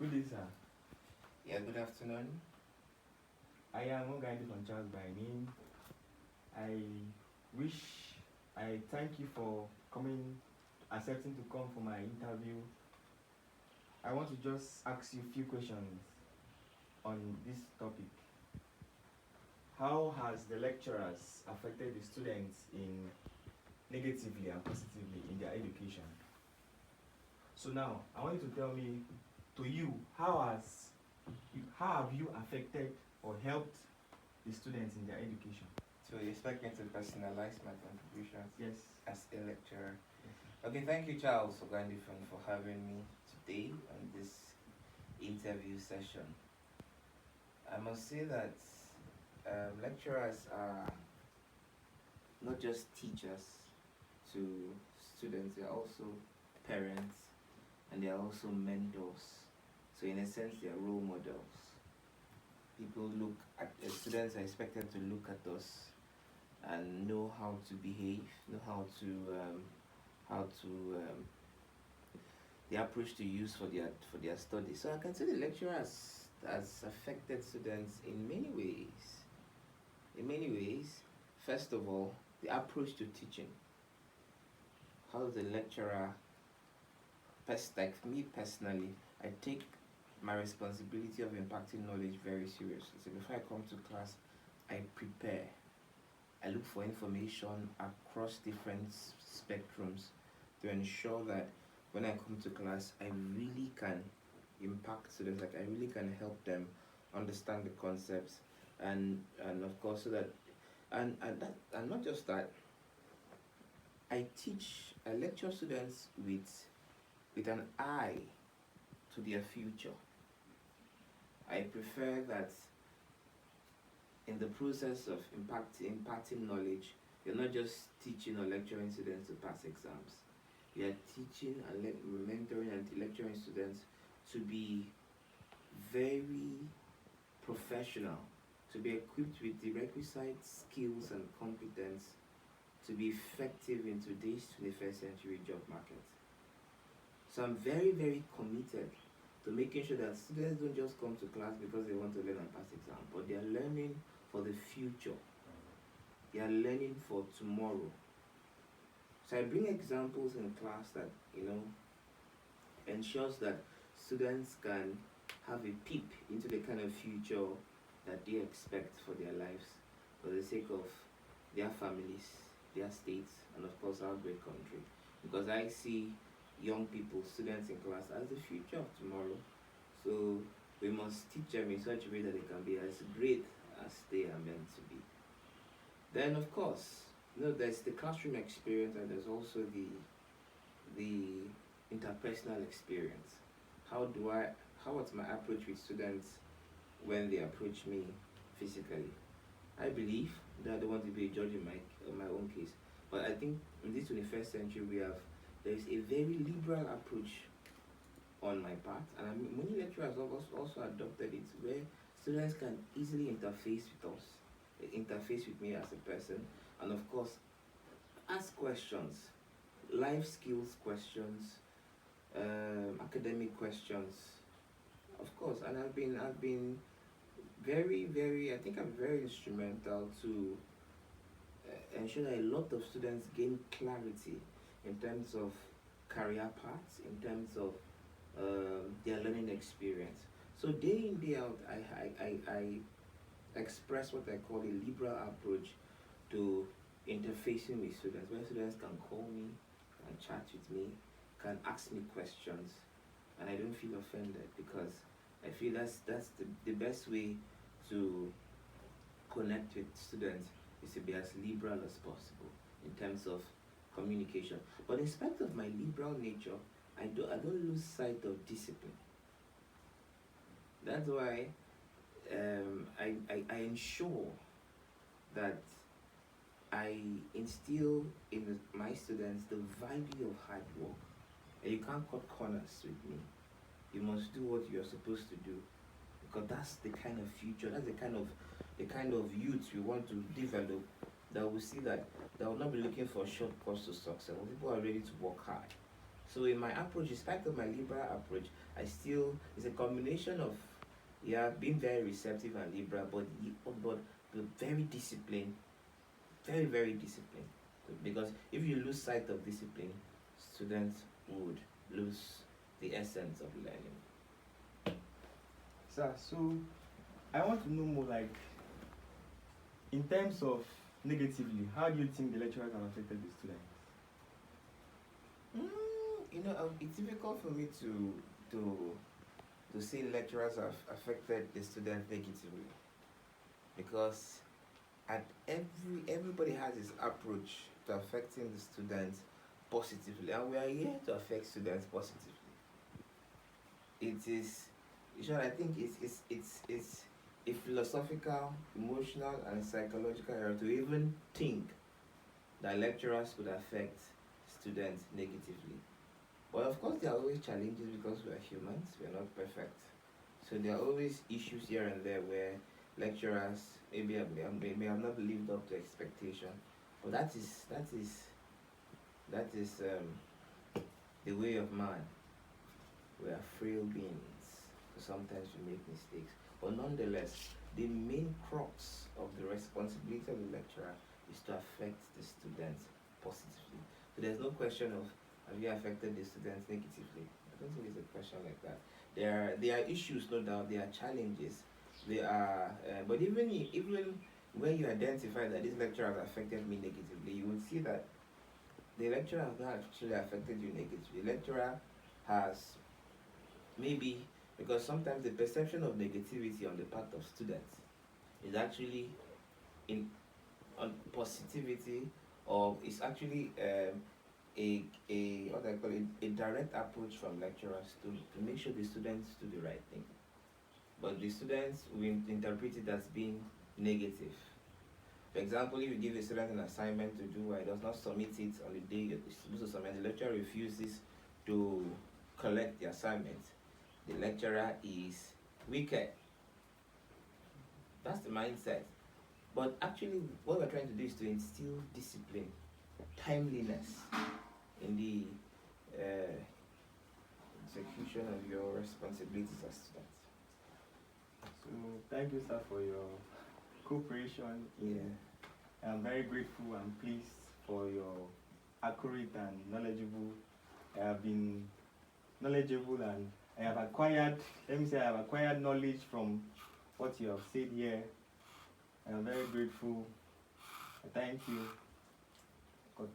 Good day, sir. Yeah, good afternoon. I am Ogandi from Charles by name. I wish I thank you for accepting to come for my interview. I want to just ask you a few questions on this topic. How has the lecturers affected the students in negatively and positively in their education? So now, I want you to tell me, to you, how have you affected or helped the students in their education? So you expect me to personalize my contributions Yes. as a lecturer. Yes, Okay, thank you, Charles Ogandifon, for having me today on this interview session. I must say that lecturers are not just teachers to students, they are also parents and they are also mentors. So in a sense, they are role models. People look at students are expected to look at us and know how to behave, know how to the approach to use for their studies. So I can say the lecturer has affected students in many ways. In many ways, first of all, the approach to teaching. How the lecturer, like me personally, I take my responsibility of impacting knowledge very seriously. So before I come to class, I prepare. I look for information across different spectrums to ensure that when I come to class, I really can impact students, like I really can help them understand the concepts and of course so that and not just that, I lecture students with an eye to their future. I prefer that in the process of imparting knowledge, you're not just teaching or lecturing students to pass exams. You're teaching and mentoring and lecturing students to be very professional, to be equipped with the requisite skills and competence to be effective in today's 21st century job market. So I'm very, very committed to making sure that students don't just come to class because they want to learn and pass exam, but they are learning for the future. They are learning for tomorrow. So I bring examples in class that, ensures that students can have a peep into the kind of future that they expect for their lives, for the sake of their families, their states, and of course our great country. Because I see young people, students in class, as the future of tomorrow. So we must teach them in such a way that they can be as great as they are meant to be. Then of course, there's the classroom experience and there's also the interpersonal experience. What's my approach with students when they approach me physically? I believe that I don't want to be a judge in my own case, but I think in this 21st century there is a very liberal approach on my part, and many lecturers also adopted it, where students can easily interface with us, interface with me as a person, and of course ask questions, life skills questions, academic questions, of course. And I've been very, very, I think I'm very instrumental to ensure that a lot of students gain clarity in terms of career paths, in terms of their learning experience. So day in, day out, I express what I call a liberal approach to interfacing with students, where students can call me, can chat with me, can ask me questions, and I don't feel offended, because I feel that's the best way to connect with students is to be as liberal as possible in terms of communication. But in spite of my liberal nature, I don't lose sight of discipline. That's why I ensure that I instill in my students the value of hard work. And you can't cut corners with me. You must do what you're supposed to do, because that's the kind of future, that's the kind of youth we want to develop, that will see that they will not be looking for shortcuts to success. People are ready to work hard. So in my approach, in spite of my liberal approach, it's a combination of being very receptive and liberal, but very disciplined, very very disciplined. Because if you lose sight of discipline, students would lose the essence of learning. Sir, so I want to know more, like, in terms of negatively, how do you think the lecturers have affected the students? It's difficult for me to say lecturers have affected the students negatively, because everybody has his approach to affecting the students positively, and we are here to affect students positively. It is, I think it's a philosophical, emotional, and psychological error to even think that lecturers could affect students negatively. But of course, there are always challenges because we are humans, we are not perfect. So there are always issues here and there where lecturers may have not lived up to expectation. But that is the way of man. We are frail beings, so sometimes we make mistakes. But nonetheless, the main crux of the responsibility of the lecturer is to affect the students positively. So there's no question of have you affected the students negatively. I don't think it's a question like that. There are issues, no doubt. There are challenges. There are, but even when you identify that this lecturer has affected me negatively, you will see that the lecturer has not actually affected you negatively. The lecturer has maybe, because sometimes the perception of negativity on the part of students is actually on positivity, or is actually a what I call it, a direct approach from lecturers to make sure the students do the right thing. But the students will interpret it as being negative. For example, if you give a student an assignment to do and does not submit it on the day you're supposed to submit, the lecturer refuses to collect the assignment, the lecturer is wicked. That's the mindset. But actually, what we're trying to do is to instill discipline, timeliness in the execution of your responsibilities as students. So thank you, sir, for your cooperation. Yeah. I'm very grateful and pleased for your accurate and knowledgeable. I have been knowledgeable and I have acquired, I have acquired knowledge from what you have said here. I am very grateful. Thank you. God.